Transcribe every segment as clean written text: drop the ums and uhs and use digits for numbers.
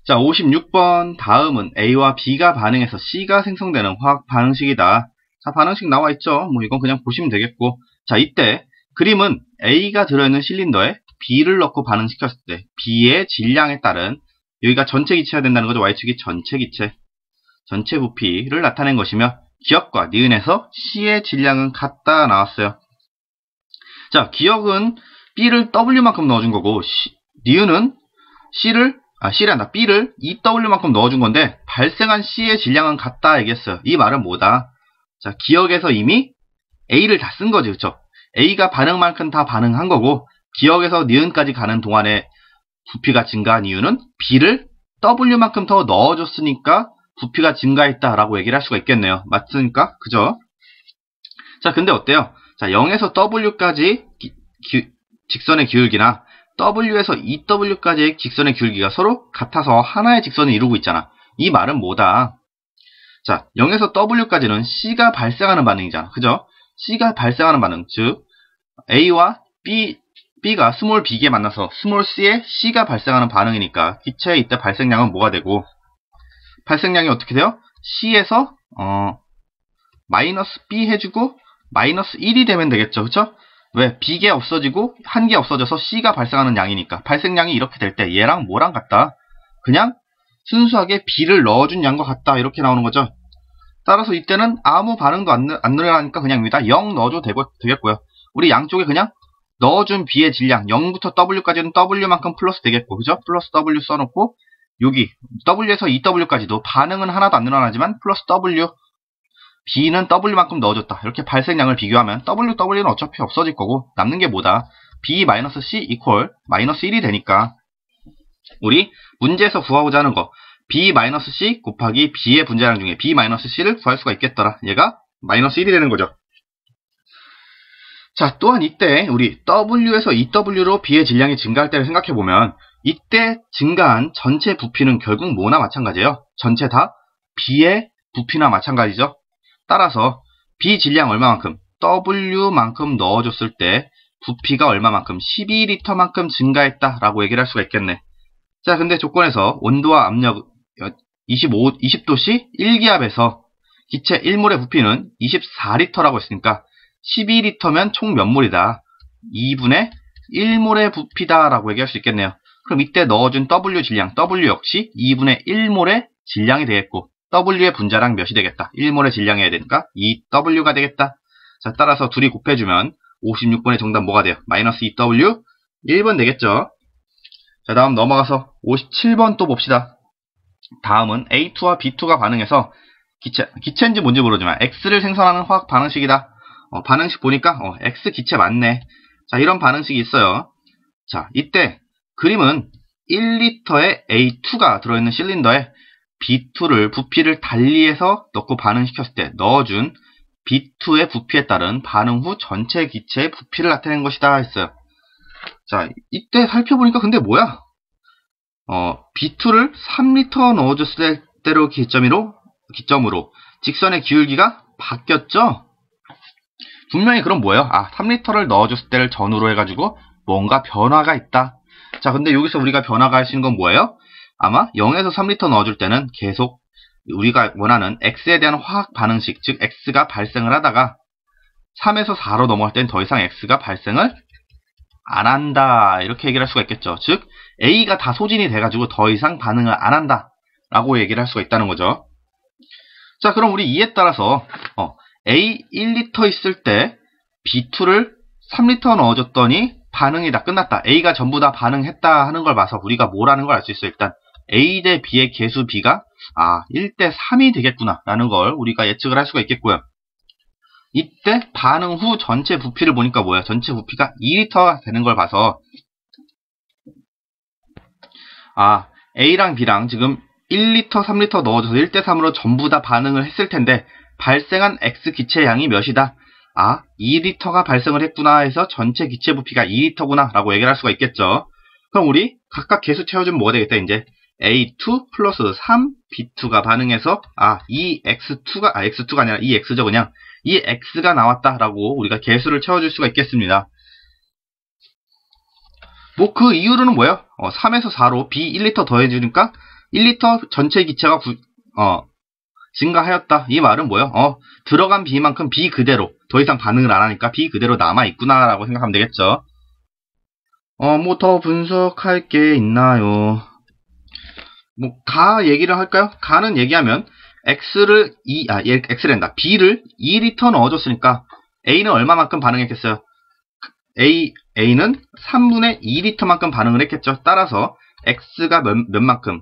자, 56번 다음은 A와 B가 반응해서 C가 생성되는 화학 반응식이다. 자, 반응식 나와 있죠. 뭐 이건 그냥 보시면 되겠고. 자, 이때 그림은 A가 들어있는 실린더에 B를 넣고 반응시켰을 때 B의 질량에 따른, 여기가 전체 기체가 된다는 거죠. Y축이 전체 기체, 전체 부피를 나타낸 것이며 기억과 니은에서 C의 질량은 같다 나왔어요. 자, 기억은 B를 W만큼 넣어준 거고 니은은 B를 EW만큼 넣어준 건데 발생한 C의 질량은 같다 얘기했어요. 이 말은 뭐다? 자, 기억에서 이미 A를 다 쓴 거지, 그쵸? A가 반응만큼 다 반응한 거고 기억에서 니은까지 가는 동안에 부피가 증가한 이유는 B를 W만큼 더 넣어줬으니까 부피가 증가했다라고 얘기를 할 수가 있겠네요. 맞습니까? 그죠? 자, 근데 어때요? 자, 0에서 W까지 직선의 기울기나 W에서 EW까지의 직선의 기울기가 서로 같아서 하나의 직선을 이루고 있잖아. 이 말은 뭐다? 자, 0에서 W까지는 C가 발생하는 반응이잖아. 그죠? C가 발생하는 반응, 즉 A와 B가 스몰 B에 만나서 스몰 C에 C가 발생하는 반응이니까 기체의 이때 발생량은 뭐가 되고, 발생량이 어떻게 돼요? C에서 마이너스 B 해주고 마이너스 1이 되면 되겠죠. 그쵸? 왜? B개 없어지고 한 개 없어져서 C가 발생하는 양이니까 발생량이 이렇게 될 때 얘랑 뭐랑 같다? 그냥 순수하게 B를 넣어준 양과 같다, 이렇게 나오는 거죠. 따라서 이때는 아무 반응도 안 일어나니까 그냥 여기다 0 넣어줘도 되겠고요. 우리 양쪽에 그냥 넣어준 B의 질량 0부터 W까지는 W만큼 플러스 되겠고, 그죠? 플러스 W 써놓고 여기 W에서 EW까지도 반응은 하나도 안 일어나지만 플러스 W, B는 W만큼 넣어줬다. 이렇게 발생량을 비교하면 W는 어차피 없어질 거고 남는 게 뭐다? B-C 이퀄 마이너스 1이 되니까 우리 문제에서 구하고자 하는 거 B-C 곱하기 B의 분자량 중에 B-C를 구할 수가 있겠더라. 얘가 마이너스 1이 되는 거죠. 자, 또한 이때 우리 W에서 EW로 B의 질량이 증가할 때를 생각해보면 이때 증가한 전체 부피는 결국 뭐나 마찬가지예요. 전체 다 B의 부피나 마찬가지죠. 따라서 B 질량 얼마만큼? W만큼 넣어줬을 때 부피가 얼마만큼? 12L만큼 증가했다라고 얘기를 할 수가 있겠네. 자, 근데 조건에서 온도와 압력 20도씨 1기압에서 기체 1몰의 부피는 24L라고 했으니까 12L면 총 몇 몰이다? 2분의 1몰의 부피다라고 얘기할 수 있겠네요. 그럼 이때 넣어준 W 질량, W 역시 2분의 1몰의 질량이 되겠고 W의 분자량 몇이 되겠다? 1몰의 질량이 해야 되니까 2W가 되겠다. 자, 따라서 둘이 곱해주면 56번의 정답 뭐가 돼요? 마이너스 2W 1번 되겠죠? 자, 다음 넘어가서 57번 또 봅시다. 다음은 A2와 B2가 반응해서 기체인지 뭔지 모르지만 X를 생성하는 화학 반응식이다. 반응식 보니까 X 기체 맞네. 자, 이런 반응식이 있어요. 자, 이때 그림은 1L의 A2가 들어있는 실린더에 B2를 부피를 달리해서 넣고 반응시켰을 때 넣어준 B2의 부피에 따른 반응 후 전체 기체의 부피를 나타낸 것이다 했어요. 자, 이때 살펴보니까 근데 뭐야? B2를 3L 넣어줬을 때로 기점으로 직선의 기울기가 바뀌었죠? 분명히 그럼 뭐예요? 3L를 넣어줬을 때를 전후로 해가지고 뭔가 변화가 있다. 자, 근데 여기서 우리가 변화가 할 수 있는 건 뭐예요? 아마 0에서 3L 넣어줄 때는 계속 우리가 원하는 X에 대한 화학 반응식, 즉 X가 발생을 하다가 3에서 4로 넘어갈 때는 더 이상 X가 발생을 안 한다, 이렇게 얘기를 할 수가 있겠죠. 즉 A가 다 소진이 돼가지고 더 이상 반응을 안 한다 라고 얘기를 할 수가 있다는 거죠. 자, 그럼 우리 이에 따라서 A 1L 있을 때 B2를 3L 넣어줬더니 반응이 다 끝났다, A가 전부 다 반응했다 하는 걸 봐서 우리가 뭐라는 걸 알 수 있어요. 일단 A 대 B의 계수 B가 1대 3이 되겠구나 라는 걸 우리가 예측을 할 수가 있겠고요. 이때 반응 후 전체 부피를 보니까 뭐야? 전체 부피가 2L가 되는 걸 봐서 A랑 B랑 지금 1L, 3L 넣어줘서 1대 3으로 전부 다 반응을 했을 텐데 발생한 X 기체 양이 몇이다? 2L가 발생을 했구나 해서 전체 기체 부피가 2L구나 라고 얘기를 할 수가 있겠죠. 그럼 우리 각각 계수 채워주면 뭐가 되겠다? 이제 A2 플러스 3 B2가 반응해서 이 X2가 아니라 이 X죠. 그냥 이 X가 나왔다라고 우리가 계수를 채워줄 수가 있겠습니다. 뭐 그 이유로는 뭐예요? 3에서 4로 B 1L 더해주니까 1리터 전체 기체가 증가하였다. 이 말은 뭐예요? 들어간 B만큼 B 그대로, 더 이상 반응을 안 하니까 B 그대로 남아있구나라고 생각하면 되겠죠. 뭐 더 분석할 게 있나요? 뭐, 가 얘기를 할까요? 가는 얘기하면, X랜다. B를 2리터 넣어줬으니까, A는 얼마만큼 반응했겠어요? A는 3분의 2리터만큼 반응을 했겠죠. 따라서, X가 몇만큼?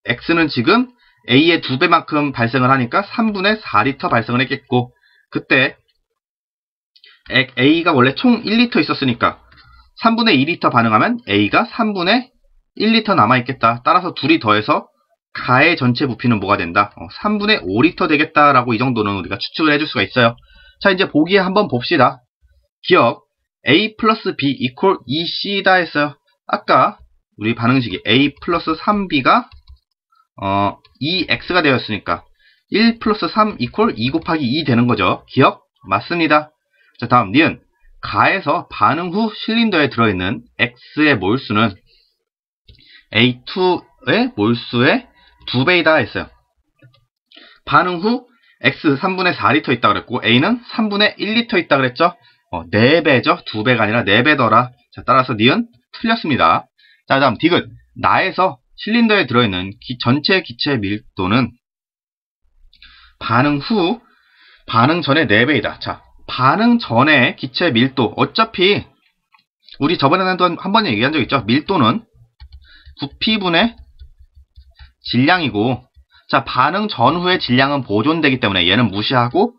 X는 지금 A의 2배만큼 발생을 하니까 3분의 4리터 발생을 했겠고, 그때, A가 원래 총 1리터 있었으니까, 3분의 2리터 반응하면 A가 3분의 1리터 남아있겠다. 따라서 둘이 더해서 가의 전체 부피는 뭐가 된다? 3분의 5리터 되겠다라고 이 정도는 우리가 추측을 해줄 수가 있어요. 자, 이제 보기에 한번 봅시다. 기억, A 플러스 B 이퀄 2C다 했어요. 아까 우리 반응식이 A 플러스 3B가 2X가 되었으니까 1 플러스 3 이퀄 2 곱하기 2 되는 거죠. 기억? 맞습니다. 자, 다음 니은. 가에서 반응 후 실린더에 들어있는 X의 몰수는 A2의 몰수의 2배이다 했어요. 반응 후 X 3분의 4리터 있다 그랬고 A는 3분의 1리터 있다 그랬죠. 4배죠. 2배가 아니라 4배더라. 자, 따라서 니은 틀렸습니다. 자, 다음 디귿. 나에서 실린더에 들어있는 전체 기체 밀도는 반응 후 반응 전의 4배이다. 자, 반응 전의 기체 밀도. 어차피 우리 저번에도 한번 얘기한 적 있죠. 밀도는 부피분의 질량이고, 자, 반응 전후의 질량은 보존되기 때문에 얘는 무시하고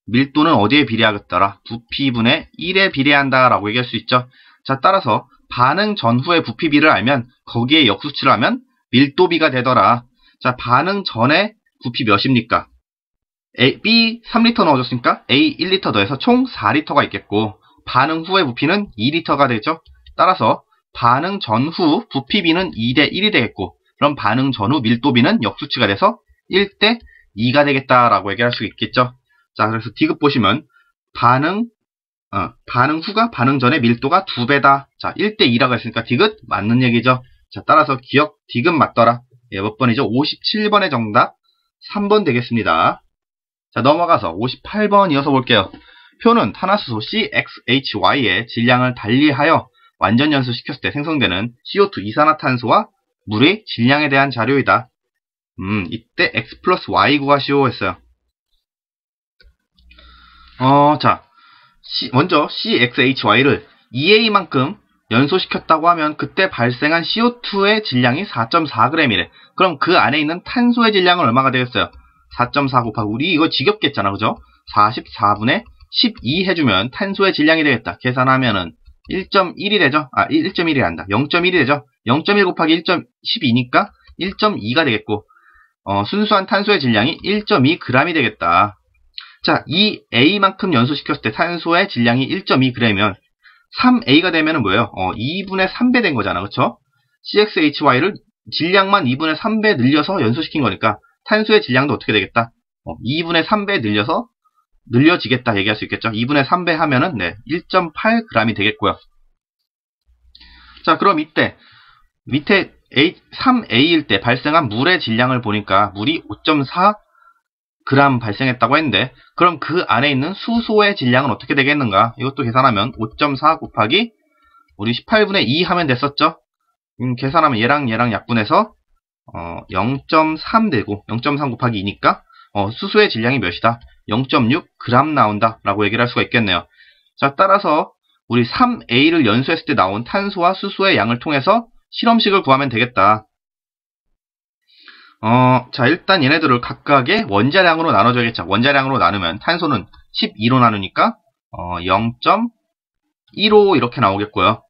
밀도는 어디에 비례하겠더라? 부피분의 1에 비례한다 라고 얘기할 수 있죠. 자, 따라서 반응 전후의 부피비를 알면 거기에 역수치를 하면 밀도비가 되더라. 자, 반응 전에 부피 몇입니까? B 3리터 넣어줬으니까 A 1리터 더해서 총 4리터가 있겠고, 반응 후의 부피는 2리터가 되죠. 따라서 반응 전후 부피비는 2대 1이 되겠고, 그럼 반응 전후 밀도비는 역수치가 돼서 1대 2가 되겠다라고 얘기할 수 있겠죠. 자, 그래서 디귿 보시면 반응 후가 반응 전의 밀도가 2배다. 자, 1대 2라고 했으니까 디귿 맞는 얘기죠. 자, 따라서 기억 디귿 맞더라. 예, 몇 번이죠? 57번의 정답 3번 되겠습니다. 자, 넘어가서 58번 이어서 볼게요. 표는 탄화수소 CXHY의 질량을 달리하여 완전 연소시켰을 때 생성되는 CO2 이산화탄소와 물의 질량에 대한 자료이다. 이때 X 플러스 Y 구하시오 했어요. 자, 먼저 CXHY를 2A만큼 연소시켰다고 하면 그때 발생한 CO2의 질량이 4.4g이래. 그럼 그 안에 있는 탄소의 질량은 얼마가 되겠어요? 4.4 곱하기 우리 이거 지겹게 했잖아, 그죠? 44분의 12 해주면 탄소의 질량이 되겠다. 계산하면은 1.1이 되죠? 1.1이 한다. 0.1이 되죠? 0.1 곱하기 1.12니까 1.2가 되겠고, 순수한 탄소의 질량이 1.2g이 되겠다. 자, 이 A만큼 연소시켰을 때 탄소의 질량이 1.2g이면 3A가 되면은 뭐예요? 2분의 3배 된 거잖아, 그쵸? CXHY를 질량만 2분의 3배 늘려서 연소시킨 거니까 탄소의 질량도 어떻게 되겠다? 2분의 3배 늘려지겠다 얘기할 수 있겠죠. 2분의 3배 하면은 1.8g이 되겠고요. 자, 그럼 이때 밑에 3A일 때 발생한 물의 질량을 보니까 물이 5.4g 발생했다고 했는데, 그럼 그 안에 있는 수소의 질량은 어떻게 되겠는가? 이것도 계산하면 5.4 곱하기 우리 18분의 2 하면 됐었죠. 계산하면 얘랑 약분해서 0.3 되고 0.3 곱하기 2니까 수소의 질량이 몇이다? 0.6g 나온다 라고 얘기를 할 수가 있겠네요. 자, 따라서 우리 3A를 연소했을 때 나온 탄소와 수소의 양을 통해서 실험식을 구하면 되겠다. 자, 일단 얘네들을 각각의 원자량으로 나눠줘야겠죠. 원자량으로 나누면 탄소는 12로 나누니까 0.15 이렇게 나오겠고요.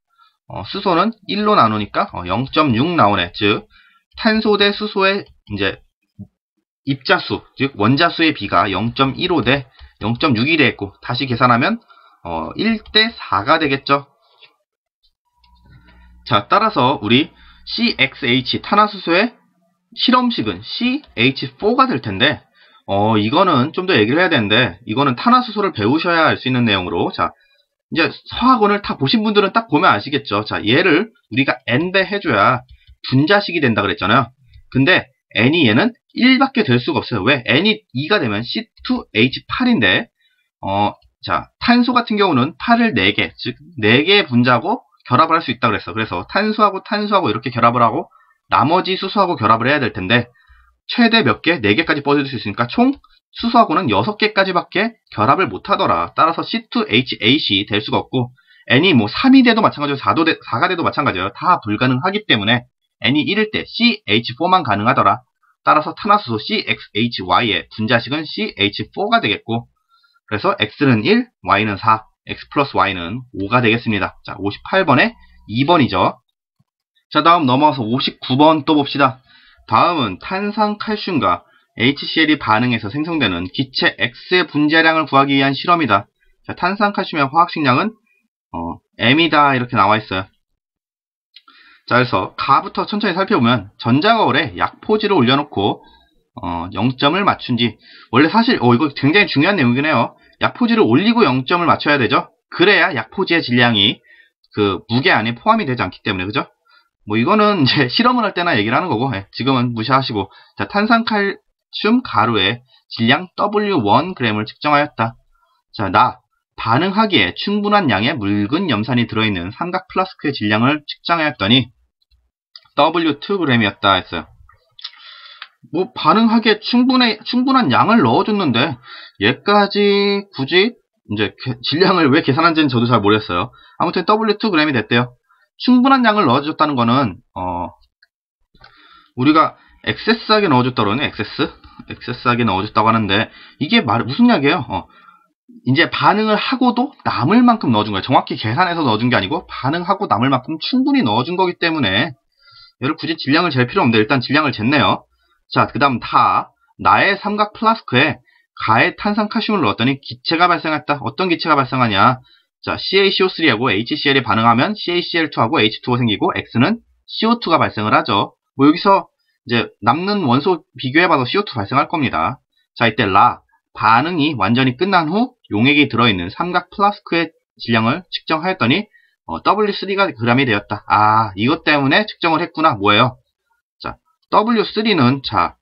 수소는 1로 나누니까 0.6 나오네. 즉 탄소 대 수소의 이제 입자수, 즉 원자수의 비가 0.15 대 0.6이 되겠고, 다시 계산하면 1대 4가 되겠죠. 자, 따라서 우리 CXH 탄화수소의 실험식은 CH4가 될 텐데, 이거는 좀 더 얘기를 해야 되는데, 이거는 탄화수소를 배우셔야 알 수 있는 내용으로, 자, 이제 서학원을 다 보신 분들은 딱 보면 아시겠죠. 자, 얘를 우리가 N배 해줘야 분자식이 된다 그랬잖아요. 근데 N이 얘는 1밖에 될 수가 없어요. 왜? N이 2가 되면 C2H8인데 자, 탄소 같은 경우는 8을 4개, 즉 4개의 분자고 결합을 할 수 있다고 그랬어. 그래서 탄수하고 탄수하고 이렇게 결합을 하고 나머지 수소하고 결합을 해야 될 텐데 최대 몇 개? 4개까지 뻗을 수 있으니까 총 수소하고는 6개까지밖에 결합을 못하더라. 따라서 C2H8이 될 수가 없고 N이 뭐 3이 돼도 마찬가지고 4가 돼도 마찬가지예요. 다 불가능하기 때문에 N이 1일 때 CH4만 가능하더라. 따라서 탄화수소 CXHY의 분자식은 CH4가 되겠고 그래서 X는 1, Y는 4, X 플러스 Y는 5가 되겠습니다. 자, 58번에 2번이죠. 자, 다음 넘어가서 59번 또 봅시다. 다음은 탄산칼슘과 HCl이 반응해서 생성되는 기체 X의 분자량을 구하기 위한 실험이다. 자, 탄산칼슘의 화학식량은 M이다 이렇게 나와 있어요. 자, 그래서 가부터 천천히 살펴보면 전자거울에 약포지를 올려놓고 0점을 맞춘 뒤 원래 사실 이거 굉장히 중요한 내용이긴 해요. 약포지를 올리고 0점을 맞춰야 되죠. 그래야 약포지의 질량이 그 무게 안에 포함이 되지 않기 때문에 그죠? 뭐 이거는 이제 실험을 할 때나 얘기를 하는 거고 지금은 무시하시고 자, 탄산칼슘 가루의 질량 W1g을 측정하였다. 자, 반응하기에 충분한 양의 묽은 염산이 들어있는 삼각 플라스크의 질량을 측정하였더니 W2g이었다 했어요. 뭐 반응하기에 충분한 양을 넣어줬는데 얘까지 굳이 이제 질량을 왜 계산한지는 저도 잘 모르겠어요. 아무튼 W2g이 됐대요. 충분한 양을 넣어줬다는 거는 우리가 엑세스하게 넣어줬다고 그러네. 엑세스하게 넣어줬다고 하는데 이게 무슨 이야기예요? 이제 반응을 하고도 남을 만큼 넣어준 거예요. 정확히 계산해서 넣어준 게 아니고 반응하고 남을 만큼 충분히 넣어준 거기 때문에 얘를 굳이 질량을 잴 필요 없는데 일단 질량을 쟀네요. 자, 그 다음 나의 삼각 플라스크에 가의 탄산칼슘을 넣었더니 기체가 발생했다. 어떤 기체가 발생하냐? 자, CaCO3하고 HCl이 반응하면 CaCl2하고 H2O 생기고 X는 CO2가 발생을 하죠. 뭐 여기서 이제 남는 원소 비교해봐도 CO2 발생할 겁니다. 자, 이때 반응이 완전히 끝난 후 용액이 들어있는 삼각 플라스크의 질량을 측정하였더니 W3g이 되었다. 아, 이것 때문에 측정을 했구나. 뭐예요? 자, W3는 자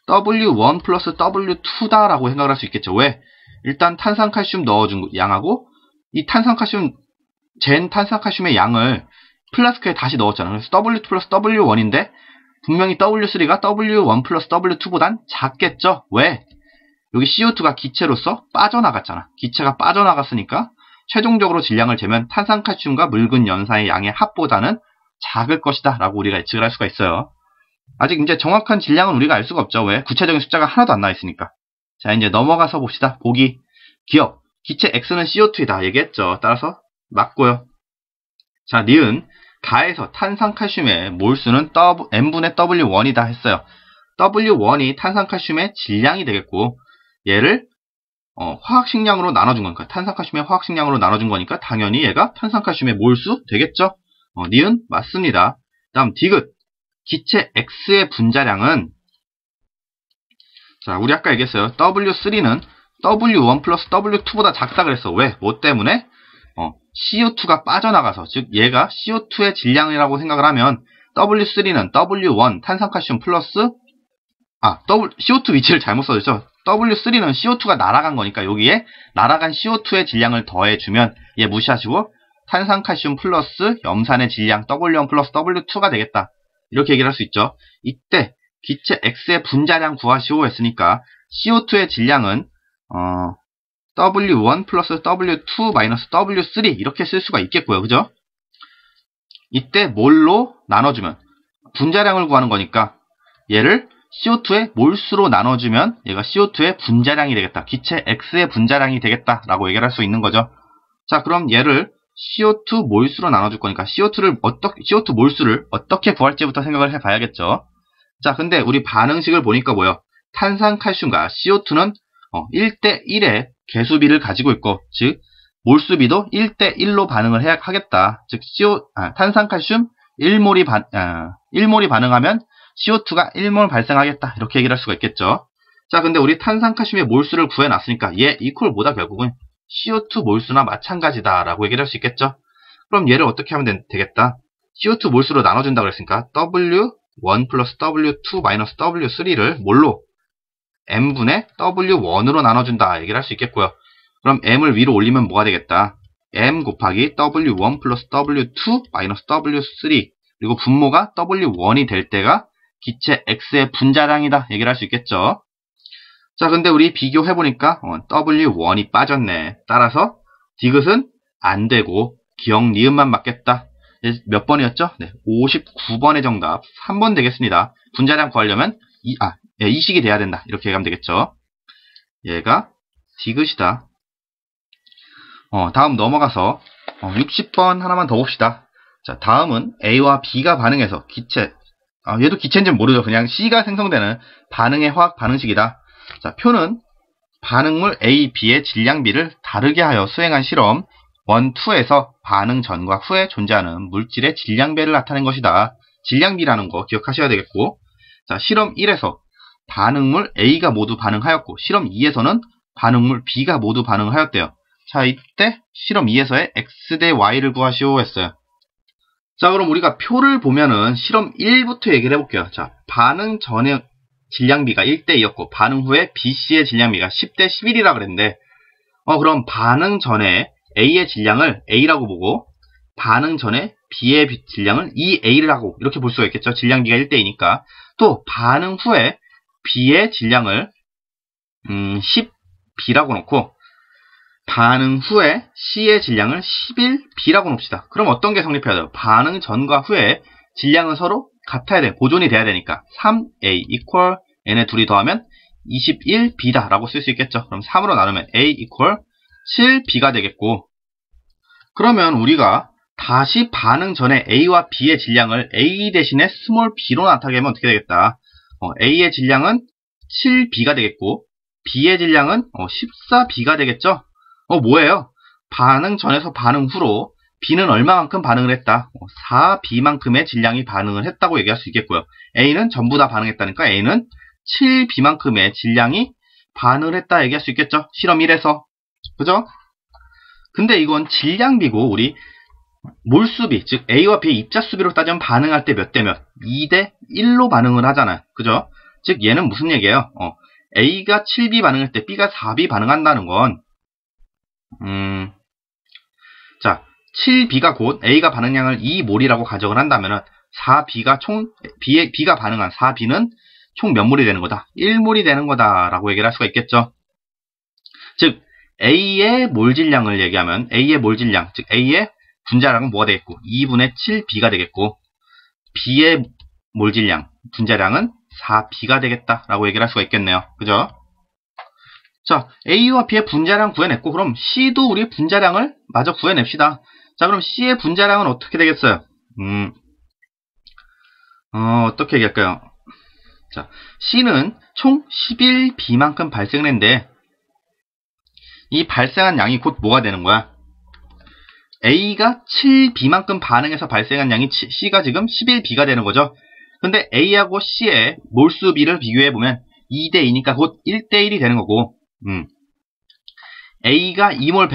W1 플러스 W2다라고 생각을 할 수 있겠죠. 왜? 일단 탄산칼슘 넣어준 양하고 이 잰 탄산칼슘의 양을 플라스크에 다시 넣었잖아요. 그래서 W2 플러스 W1인데 분명히 W3가 W1 플러스 W2보단 작겠죠. 왜? 여기 CO2가 기체로서 빠져나갔잖아. 기체가 빠져나갔으니까 최종적으로 질량을 재면 탄산칼슘과 묽은 염산의 양의 합보다는 작을 것이다 라고 우리가 예측을 할 수가 있어요. 아직 이제 정확한 질량은 우리가 알 수가 없죠. 왜? 구체적인 숫자가 하나도 안 나와 있으니까. 자, 이제 넘어가서 봅시다. 보기 기억. 기체 X는 CO2이다 얘기했죠. 따라서 맞고요. 자, 니은 가에서 탄산칼슘의 몰수는 N분의 W1이다 했어요. W1이 탄산칼슘의 질량이 되겠고 얘를 화학식량으로 나눠준 거니까 탄산칼슘의 화학식량으로 나눠준 거니까 당연히 얘가 탄산칼슘의 몰수 되겠죠. 니은 맞습니다. 다음 디귿 기체 X의 분자량은 자, 우리 아까 얘기했어요. W3는 W1 플러스 W2보다 작다 그랬어. 왜? 뭐 때문에? CO2가 빠져나가서 즉 얘가 CO2의 질량이라고 생각을 하면 W3는 W1 탄산칼슘 플러스 CO2 위치를 잘못 써줬죠. W3는 CO2가 날아간 거니까 여기에 날아간 CO2의 질량을 더해주면 얘 무시하시고 탄산칼슘 플러스 염산의 질량 W1 플러스 W2가 되겠다. 이렇게 얘기를 할 수 있죠. 이때 기체 X의 분자량 구하시오 했으니까 CO2의 질량은 W1 플러스 W2 마이너스 W3 이렇게 쓸 수가 있겠고요. 그죠? 이때 몰로 나눠주면 분자량을 구하는 거니까 얘를 CO2의 몰수로 나눠주면 얘가 CO2의 분자량이 되겠다. 기체 X의 분자량이 되겠다라고 얘기를 할 수 있는 거죠. 자, 그럼 얘를 CO2 몰수로 나눠줄 거니까 CO2 몰수를 어떻게 구할지부터 생각을 해봐야겠죠. 자, 근데 우리 반응식을 보니까 뭐예요? 탄산칼슘과 CO2는 1대1의 개수비를 가지고 있고, 즉 몰수비도 1대1로 반응을 하겠다. 즉 탄산칼슘 1몰이 반응하면 CO2가 1몰 발생하겠다. 이렇게 얘기를 할 수가 있겠죠. 자, 근데 우리 탄산칼슘의 몰수를 구해놨으니까 얘 이퀄 뭐다 결국은 CO2 몰수나 마찬가지다 라고 얘기를 할 수 있겠죠. 그럼 얘를 어떻게 하면 되겠다. CO2 몰수로 나눠준다 그랬으니까 W1 플러스 W2 마이너스 W3를 뭘로? M분의 W1으로 나눠준다 얘기를 할 수 있겠고요. 그럼 M을 위로 올리면 뭐가 되겠다? M 곱하기 W1 플러스 W2 마이너스 W3 그리고 분모가 W1이 될 때가 기체 X의 분자량이다 얘기를 할 수 있겠죠. 자, 근데 우리 비교해보니까 W1이 빠졌네. 따라서 디귿은 안 되고 기역 니은만 맞겠다. 몇 번이었죠? 네, 59번의 정답 3번 되겠습니다. 분자량 구하려면 이 식이 돼야 된다. 이렇게 얘기하면 되겠죠. 얘가 디귿이다. 다음 넘어가서 60번 하나만 더 봅시다. 자, 다음은 A와 B가 반응해서 기체, 얘도 기체인지는 모르죠. 그냥 C가 생성되는 반응의 화학 반응식이다. 자, 표는 반응물 A, B의 질량비를 다르게 하여 수행한 실험 1, 2에서 반응 전과 후에 존재하는 물질의 질량배를 나타낸 것이다. 질량비라는 거 기억하셔야 되겠고, 자, 실험 1에서 반응물 A가 모두 반응하였고, 실험 2에서는 반응물 B가 모두 반응하였대요. 자, 이때 실험 2에서의 X 대 Y를 구하시오 했어요. 자, 그럼 우리가 표를 보면은 실험 1부터 얘기를 해볼게요. 자, 반응 전의 질량비가 1대 2였고, 반응 후에 BC의 질량비가 10대 11이라 그랬는데, 그럼 반응 전에 A의 질량을 A라고 보고, 반응 전에 B의 질량을 2A라고 이렇게 볼 수가 있겠죠. 질량비가 1대 2니까. 또, 반응 후에 B의 질량을 10B라고 놓고, 반응 후에 C의 질량을 11B라고 놓읍시다. 그럼 어떤 게 성립해야 돼요? 반응 전과 후에 질량은 서로 같아야 돼. 보존이 돼야 되니까 3A equal 얘네 둘이 더하면 21B다 라고 쓸 수 있겠죠. 그럼 3으로 나누면 A equal 7B가 되겠고, 그러면 우리가 다시 반응 전에 A와 B의 질량을 A 대신에 스몰 b로 나타내게 하면 어떻게 되겠다? A의 질량은 7B가 되겠고 B의 질량은 14B가 되겠죠. 뭐예요? 반응 전에서 반응 후로 B는 얼마만큼 반응을 했다? 4B만큼의 질량이 반응을 했다고 얘기할 수 있겠고요. A는 전부 다 반응했다니까 A는 7B만큼의 질량이 반응을 했다 얘기할 수 있겠죠. 실험 1에서. 그죠? 근데 이건 질량비고 우리 몰수비, 즉 A와 B의 입자수비로 따지면 반응할 때 몇 대 몇? 2대 1로 반응을 하잖아요. 그죠? 즉 얘는 무슨 얘기예요? A가 7B 반응할 때 B가 4B 반응한다는 건 자, 7B가 곧 A가 반응량을 2몰이라고 가정을 한다면 4B가 B가 반응한 4B는 총 몇 몰이 되는 거다? 1몰이 되는 거다 라고 얘기를 할 수가 있겠죠. 즉 A의 몰질량을 얘기하면 A의 몰질량, 즉 A의 분자량은 뭐가 되겠고 2분의 7B가 되겠고 B의 몰질량, 분자량은 4B가 되겠다라고 얘기를 할 수가 있겠네요. 그죠? 자, A와 B의 분자량 구해냈고 그럼 C도 우리 분자량을 마저 구해냅시다. 자, 그럼 C의 분자량은 어떻게 되겠어요? 어떻게 얘기할까요? 자, C는 총 11B만큼 발생을 했는데 이 발생한 양이 곧 뭐가 되는 거야? A가 7B만큼 반응해서 발생한 양이 C가 지금 11B가 되는 거죠. 근데 A하고 C의 몰수비를 비교해보면 2대 2니까 곧 1대 1이 되는 거고 A가 2몰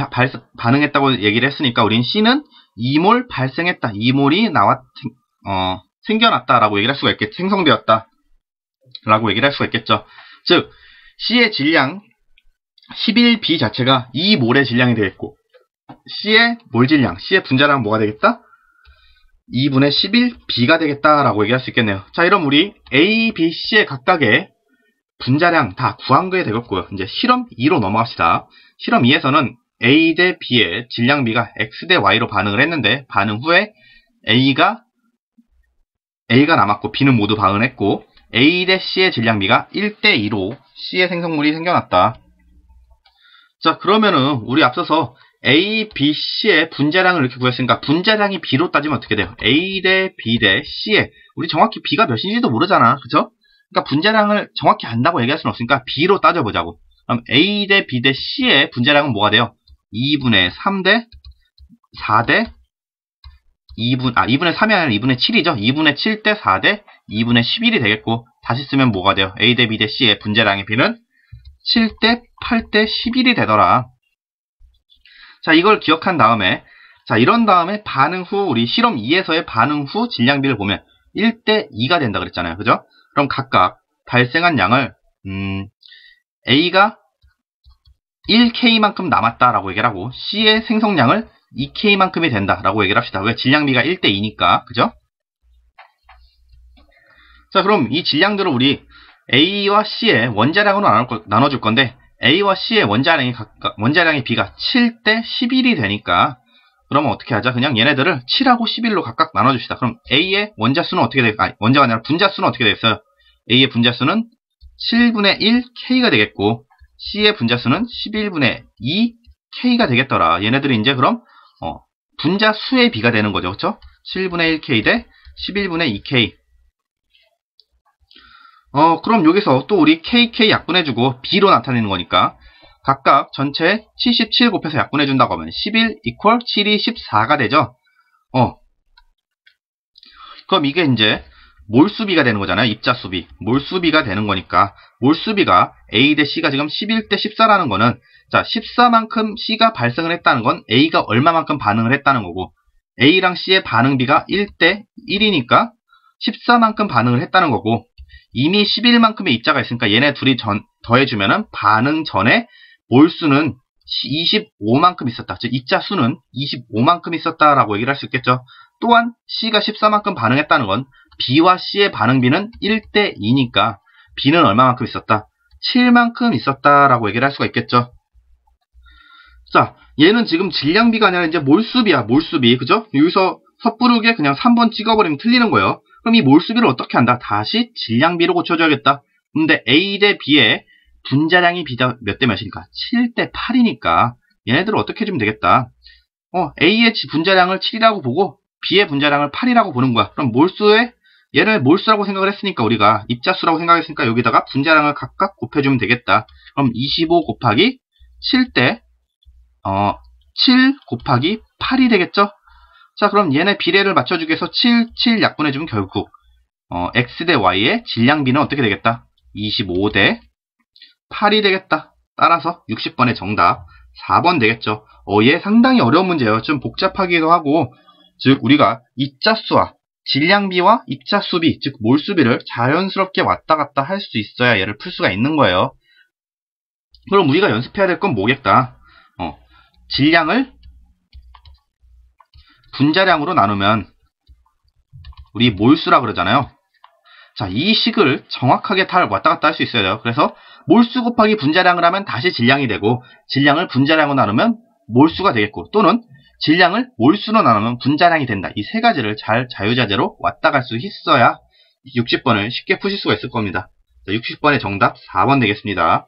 반응했다고 얘기를 했으니까 우린 C는 2몰 발생했다. 2몰이 생겨났다라고 얘기를 할 수가 있겠죠. 생성되었다. 라고 얘기를 할 수가 있겠죠. 즉, C의 질량 11B 자체가 2몰의 질량이 되겠고 C의 몰질량, C의 분자량은 뭐가 되겠다? 2분의 11B가 되겠다라고 얘기할 수 있겠네요. 자, 이럼 우리 A, B, C의 각각의 분자량 다 구한 게 되겠고요. 이제 실험 2로 넘어갑시다. 실험 2에서는 A 대 B의 질량비가 X 대 Y로 반응을 했는데 반응 후에 A가 남았고 B는 모두 반응을 했고 A 대 C의 질량비가 1대 2로 C의 생성물이 생겨났다. 자, 그러면은 우리 앞서서 A, B, C의 분자량을 이렇게 구했으니까 분자량이 B로 따지면 어떻게 돼요? A 대 B 대 C의 우리 정확히 B가 몇인지도 모르잖아. 그쵸? 그러니까 분자량을 정확히 안다고 얘기할 수는 없으니까 B로 따져보자고. 그럼 A 대 B 대 C의 분자량은 뭐가 돼요? 2분의 3 대 4 대 2분의 3이 아니라 2분의 7이죠. 2분의 7 대 4 대 2분의 11이 되겠고 다시 쓰면 뭐가 돼요? A 대 B 대 C의 분자량의 B는 7 대 8 대 11이 되더라. 자, 이걸 기억한 다음에 자, 이런 다음에 반응 후, 우리 실험 2에서의 반응 후 질량비를 보면 1대 2가 된다 그랬잖아요. 그죠? 그럼 각각 발생한 양을, A가 1K만큼 남았다라고 얘기를 하고, C의 생성량을 2K만큼이 된다라고 얘기를 합시다. 왜? 질량비가 1대 2니까. 그죠? 자, 그럼 이 질량들을 우리 A와 C의 원자량으로 나눠줄 건데, A와 C의 원자량의 비가 7대 11이 되니까, 그러면 어떻게 하자? 그냥 얘네들을 7하고 11로 각각 나눠줍시다. 그럼 A의 원자수는 어떻게 되겠어요? 원자가 아니라 분자수는 어떻게 되겠어요? A의 분자수는 7분의 1 K가 되겠고, C의 분자수는 11분의 2 K가 되겠더라. 얘네들이 이제 그럼 분자수의 비가 되는 거죠. 그렇죠? 7분의 1 K 대 11분의 2 K. 그럼 여기서 또 우리 KK 약분해주고 B로 나타내는 거니까 각각 전체 77 곱해서 약분해준다고 하면 11 이퀄 7이 14가 되죠. 그럼 이게 이제 몰수비가 되는 거잖아요. 입자수비. 몰수비가 되는 거니까 몰수비가 A 대 C가 지금 11 대 14라는 거는, 자, 14만큼 C가 발생을 했다는 건 A가 얼마만큼 반응을 했다는 거고, A랑 C의 반응비가 1 대 1이니까 14만큼 반응을 했다는 거고, 이미 11만큼의 입자가 있으니까 얘네 둘이 더해주면은 반응 전에 몰수는 25만큼 있었다. 즉 입자 수는 25만큼 있었다라고 얘기를 할 수 있겠죠. 또한 C가 14만큼 반응했다는 건 B와 C의 반응비는 1대 2니까 B는 얼마만큼 있었다? 7만큼 있었다라고 얘기를 할 수가 있겠죠. 자, 얘는 지금 질량비가 아니라 이제 몰수비야. 몰수비. 그죠? 여기서 섣부르게 그냥 3번 찍어버리면 틀리는 거예요. 그럼 이 몰수비를 어떻게 한다? 다시 질량비로 고쳐줘야겠다. 근데 A 대 B의 분자량이 B가 몇 대 몇이니까? 7 대 8이니까 얘네들을 어떻게 해주면 되겠다. A의 분자량을 7이라고 보고 B의 분자량을 8이라고 보는 거야. 그럼 얘를 몰수라고 생각을 했으니까, 우리가 입자수라고 생각했으니까 여기다가 분자량을 각각 곱해주면 되겠다. 그럼 25 곱하기 7 대 7 곱하기 8이 되겠죠? 자, 그럼 얘네 비례를 맞춰주기 위해서 7 약분해주면 결국 X 대 Y의 질량비는 어떻게 되겠다? 25 대 8이 되겠다. 따라서 60번의 정답 4번 되겠죠. 얘 상당히 어려운 문제예요. 좀 복잡하기도 하고, 즉 우리가 입자수와 질량비와 입자수비, 즉 몰수비를 자연스럽게 왔다 갔다 할 수 있어야 얘를 풀 수가 있는 거예요. 그럼 우리가 연습해야 될 건 뭐겠다? 질량을 분자량으로 나누면 우리 몰수라 그러잖아요. 자, 이 식을 정확하게 왔다 갔다 할 수 있어야 돼요. 그래서 몰수 곱하기 분자량을 하면 다시 질량이 되고, 질량을 분자량으로 나누면 몰수가 되겠고, 또는 질량을 몰수로 나누면 분자량이 된다. 이 세 가지를 잘 자유자재로 왔다 갈 수 있어야 60번을 쉽게 푸실 수가 있을 겁니다. 60번의 정답 4번 되겠습니다.